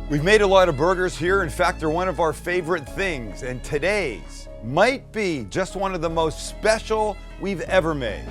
We've made a lot of burgers here. In fact, they're one of our favorite things. And today's might be just one of the most special we've ever made.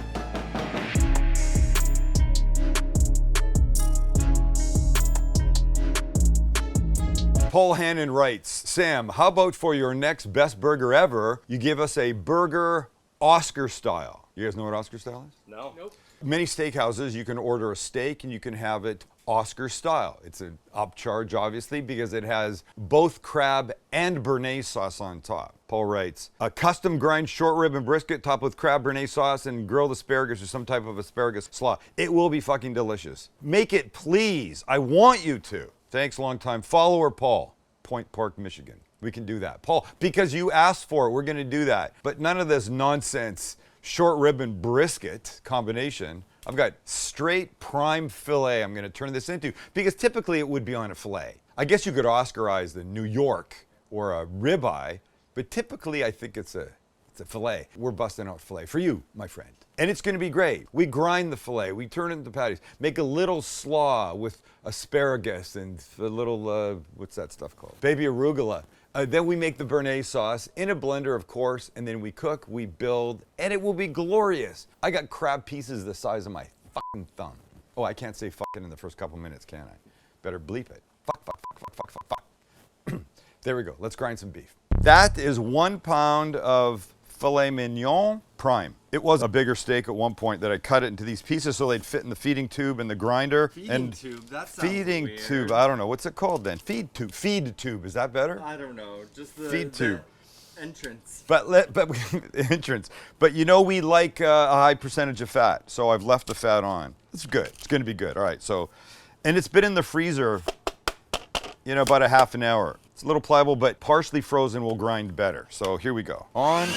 Paul Hannon writes, Sam, how about for your next best burger ever, you give us a burger Oscar style. You guys know what Oscar style is? No. Nope. Many steakhouses, you can order a steak and you can have it Oscar style. It's an upcharge, obviously, because it has both crab and bernaise sauce on top. Paul writes, a custom grind short rib and brisket topped with crab bernaise sauce and grilled asparagus or some type of asparagus slaw. It will be fucking delicious. Make it, please. I want you to. Thanks, longtime follower Paul, Point Park, Michigan. We can do that. Paul, because you asked for it, we're going to do that. But none of this nonsense short rib and brisket combination. I've got straight prime filet I'm going to turn this into, because typically it would be on a filet. I guess you could Oscarize the New York or a ribeye, but typically I think it's a filet. We're busting out filet for you, my friend. And it's going to be great. We grind the filet, we turn it into patties, make a little slaw with asparagus and a little, what's that stuff called? Baby arugula. Then we make the bernaise sauce in a blender, of course, and then we cook, we build, and it will be glorious. I got crab pieces the size of my fucking thumb. Oh, I can't say fucking in the first couple minutes, can I? Better bleep it. Fuck. There we go. Let's grind some beef. That is 1 pound of filet mignon prime. It was a bigger steak at one point that I cut it into these pieces so they'd fit in the feeding tube and the grinder. Feeding tube? That sounds feeding weird. tube. I don't know. What's it called then? Feed tube. Feed tube. Is that better? I don't know. Just the feed tube. Entrance. But entrance. But you know we like a high percentage of fat, so I've left the fat on. It's good. It's going to be good. All right. So, and it's been in the freezer, you know, about a half an hour. It's a little pliable, but partially frozen will grind better. So here we go. On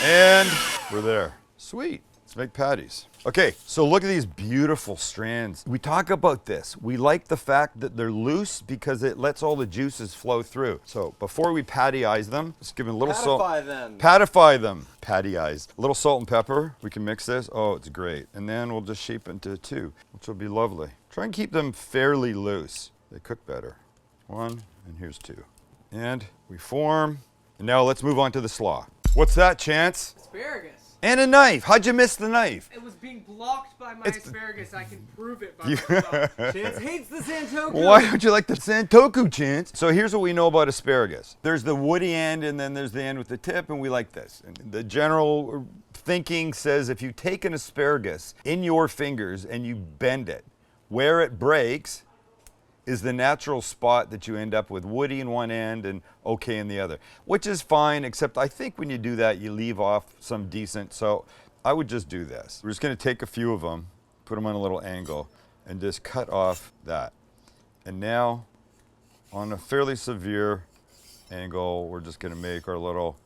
and we're there. Sweet. Let's make patties. Okay, so look at these beautiful strands. We talk about this. We like the fact that they're loose because it lets all the juices flow through. So before we pattyize them, let's give them a little salt. Pattify them. Pattyize. A little salt and pepper. We can mix this. Oh, it's great. And then we'll just shape into two, which will be lovely. Try and keep them fairly loose. They cook better. One, and here's two. And we form. And now let's move on to the slaw. What's that, Chance? Asparagus. And a knife. How'd you miss the knife? It was being blocked by my asparagus. I can prove it by myself. Chance hates the Santoku. Why don't you like the Santoku, Chance? So here's what we know about asparagus. There's the woody end and then there's the end with the tip, and we like this. And the general thinking says if you take an asparagus in your fingers and you bend it, where it breaks is the natural spot that you end up with woody in one end and okay in the other, which is fine, except I think when you do that, you leave off some decent. So I would just do this. We're just going to take a few of them, put them on a little angle, and just cut off that. And now, on a fairly severe angle, we're just going to make our little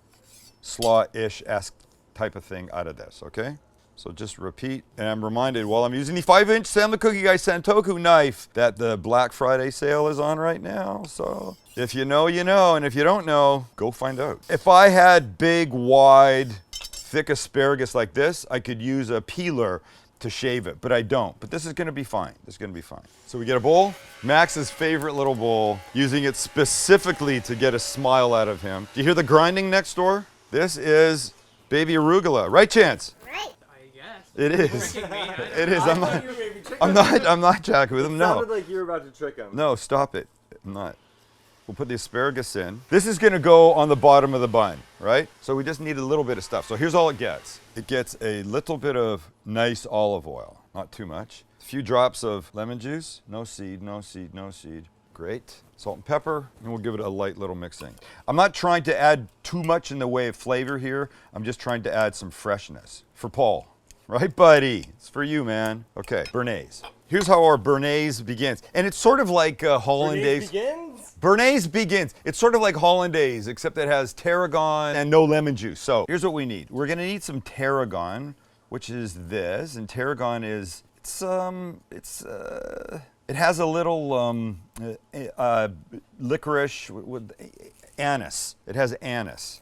slaw-ish-esque type of thing out of this, okay? So just repeat, and I'm reminded while I'm using the 5-inch Sam the Cookie Guy Santoku knife that the Black Friday sale is on right now. So if you know, you know, and if you don't know, go find out. If I had big, wide, thick asparagus like this, I could use a peeler to shave it, but I don't. But this is gonna be fine. This is gonna be fine. So we get a bowl, Max's favorite little bowl, using it specifically to get a smile out of him. Do you hear the grinding next door? This is baby arugula, right, Chance? It is. It is. I'm not jacking with him. No. It sounded like you were about to trick him. No, stop it. I'm not. We'll put the asparagus in. This is going to go on the bottom of the bun, right? So we just need a little bit of stuff. So here's all it gets. It gets a little bit of nice olive oil, not too much. A few drops of lemon juice. No seed, no seed, no seed. Great. Salt and pepper, and we'll give it a light little mixing. I'm not trying to add too much in the way of flavor here. I'm just trying to add some freshness for Paul. Right, buddy? It's for you, man. Okay, bernaise. Here's how our bernaise begins. And it's sort of like hollandaise. Bernaise begins. It's sort of like hollandaise, except it has tarragon and no lemon juice. So here's what we need. We're gonna need some tarragon, which is this. And tarragon is, it has a little licorice with anise. It has anise.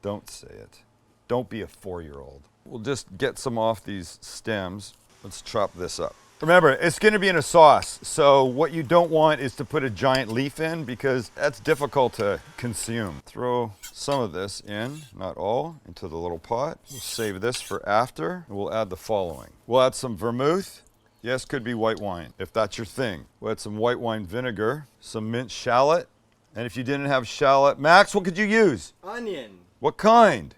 Don't say it. Don't be a 4-year-old. We'll just get some off these stems. Let's chop this up. Remember, it's going to be in a sauce, so what you don't want is to put a giant leaf in because that's difficult to consume. Throw some of this in, not all, into the little pot. We'll save this for after, and we'll add the following. We'll add some vermouth. Yes, could be white wine, if that's your thing. We'll add some white wine vinegar, some minced shallot, and if you didn't have shallot, Max, what could you use? Onion. What kind?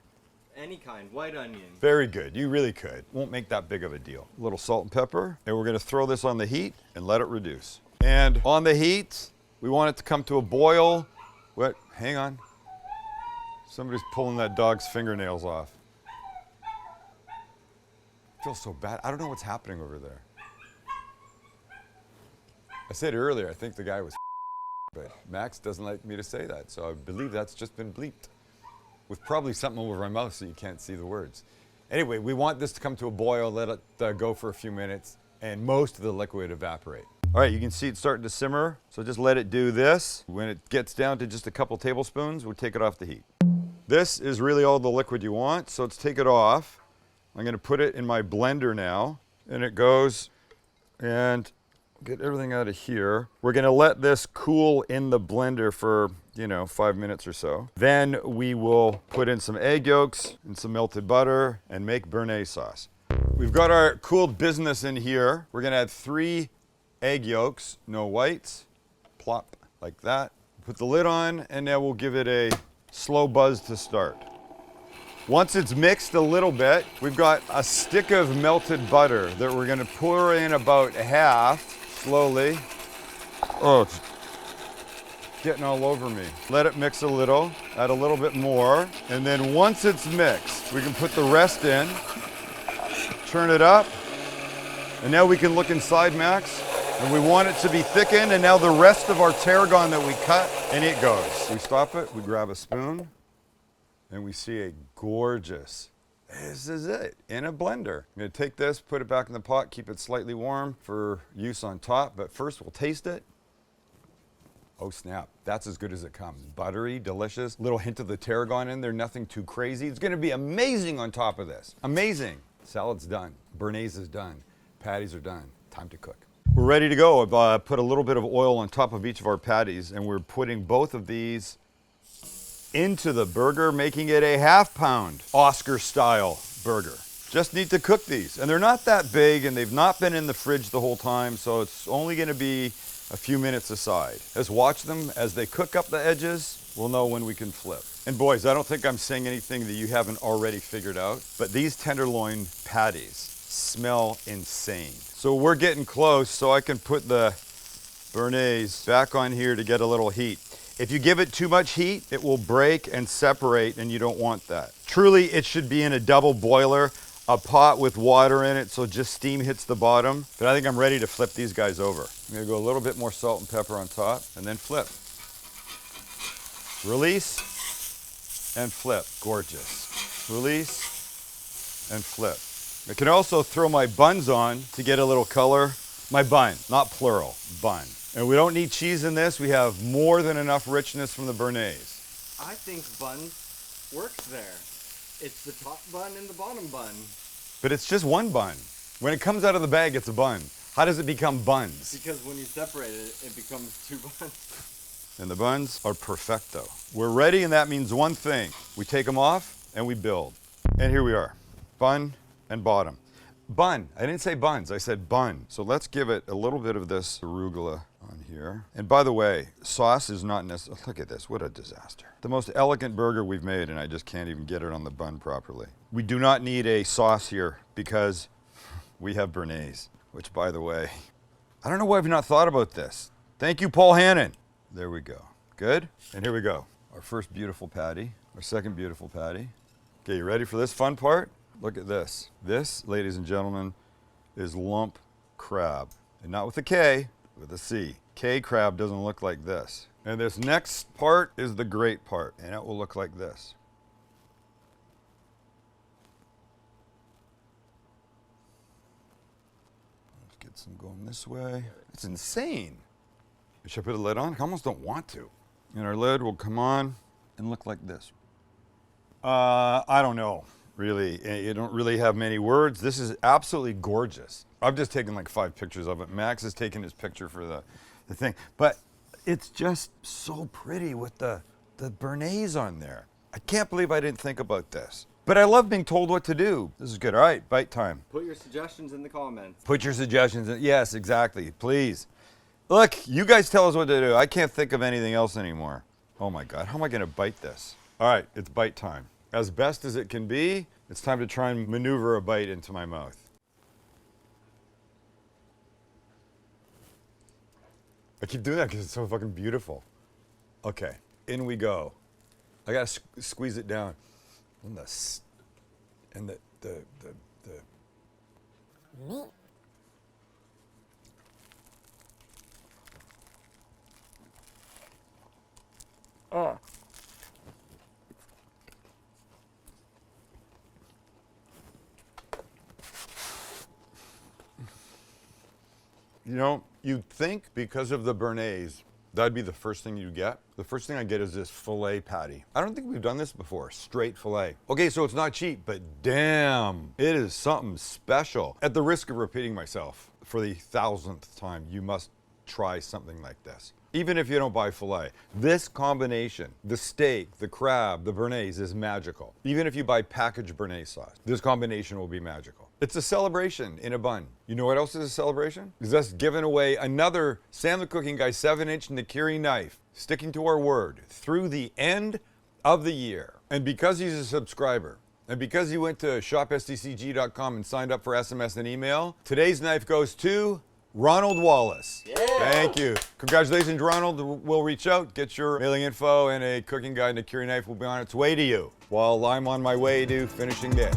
Any kind. White onion. Very good. You really could. Won't make that big of a deal. A little salt and pepper, and we're going to throw this on the heat and let it reduce. And on the heat, we want it to come to a boil. What? Hang on. Somebody's pulling that dog's fingernails off. I feel so bad. I don't know what's happening over there. I said earlier, I think the guy was but Max doesn't like me to say that, so I believe that's just been bleeped. With probably something over my mouth so you can't see the words. Anyway, we want this to come to a boil, let it go for a few minutes, and most of the liquid evaporate. All right, you can see it's starting to simmer, so just let it do this. When it gets down to just a couple tablespoons, we'll take it off the heat. This is really all the liquid you want, so let's take it off. I'm gonna put it in my blender now, and it goes, and get everything out of here. We're gonna let this cool in the blender for 5 minutes or so. Then we will put in some egg yolks and some melted butter and make bernaise sauce. We've got our cooled business in here. We're gonna add 3 egg yolks, no whites, plop, like that. Put the lid on, and now we'll give it a slow buzz to start. Once it's mixed a little bit, we've got a stick of melted butter that we're gonna pour in about half, slowly. Oh, it's getting all over me. Let it mix a little, add a little bit more, and then once it's mixed, we can put the rest in, turn it up, and now we can look inside, Max, and we want it to be thickened, and now the rest of our tarragon that we cut, and it goes. We stop it, we grab a spoon, and we see a gorgeous, this is it, in a blender. I'm gonna take this, put it back in the pot, keep it slightly warm for use on top, but first we'll taste it. Oh snap, that's as good as it comes. Buttery, delicious, little hint of the tarragon in there, nothing too crazy. It's gonna be amazing on top of this. Amazing. Salad's done, bernaise is done, patties are done, time to cook. We're ready to go. I've put a little bit of oil on top of each of our patties, and we're putting both of these into the burger, making it a half-pound Oscar-style burger. Just need to cook these, and they're not that big, and they've not been in the fridge the whole time, so it's only gonna be a few minutes aside. Let's watch them as they cook up the edges. We'll know when we can flip. And boys, I don't think I'm saying anything that you haven't already figured out, but these tenderloin patties smell insane. So we're getting close, so I can put the bernaise back on here to get a little heat. If you give it too much heat, it will break and separate, and you don't want that. Truly, it should be in a double boiler, a pot with water in it, so just steam hits the bottom. But I think I'm ready to flip these guys over. I'm gonna go a little bit more salt and pepper on top, and then flip. Release, and flip. Gorgeous. Release, and flip. I can also throw my buns on to get a little color. My bun, not plural, bun. And we don't need cheese in this. We have more than enough richness from the bernaise. I think buns works there. It's the top bun and the bottom bun. But it's just one bun. When it comes out of the bag, it's a bun. How does it become buns? Because when you separate it, it becomes 2 buns. And the buns are perfecto. We're ready, and that means one thing. We take them off, and we build. And here we are, bun and bottom. Bun, I didn't say buns, I said bun. So let's give it a little bit of this arugula on here. And by the way, sauce is not necessary. Look at this, what a disaster. The most elegant burger we've made, and I just can't even get it on the bun properly. We do not need a sauce here because we have bernaise, which by the way, I don't know why I've not thought about this. Thank you, Paul Hannon. There we go, good? And here we go. Our first beautiful patty, our second beautiful patty. Okay, you ready for this fun part? Look at this. This, ladies and gentlemen, is lump crab. And not with a K, with a C. K crab doesn't look like this. And this next part is the great part, and it will look like this. Let's get some going this way. It's insane. Should I put a lid on? I almost don't want to. And our lid will come on and look like this. I don't know. really, you don't really have many words. This is absolutely gorgeous. I've just taken like 5 pictures of it. Max has taken his picture for the thing. But it's just so pretty with the bernaise on there. I can't believe I didn't think about this. But I love being told what to do. This is good. All right, bite time. Put your suggestions in the comments. Put your suggestions in. Yes, exactly. Please. Look, you guys tell us what to do. I can't think of anything else anymore. Oh my God, how am I gonna bite this? All right, it's bite time. As best as it can be, it's time to try and maneuver a bite into my mouth. I keep doing that because it's so fucking beautiful. Okay, in we go. I gotta squeeze it down. And the meat. Oh. You know, you'd think because of the bernaise, that'd be the first thing you get. The first thing I get is this filet patty. I don't think we've done this before, straight filet. Okay, so it's not cheap, but damn, it is something special. At the risk of repeating myself for the 1000th time, you must try something like this. Even if you don't buy filet, this combination, the steak, the crab, the bernaise is magical. Even if you buy packaged bernaise sauce, this combination will be magical. It's a celebration in a bun. You know what else is a celebration? Is us giving away another Sam the Cooking Guy 7-inch Nakiri knife, sticking to our word, through the end of the year. And because he's a subscriber, and because he went to shopstcg.com and signed up for SMS and email, today's knife goes to Ronald Wallace. Yeah. Thank you. Congratulations, Ronald. We'll reach out, get your mailing info, and a Cooking Guy Nakiri knife will be on its way to you while I'm on my way to finishing this.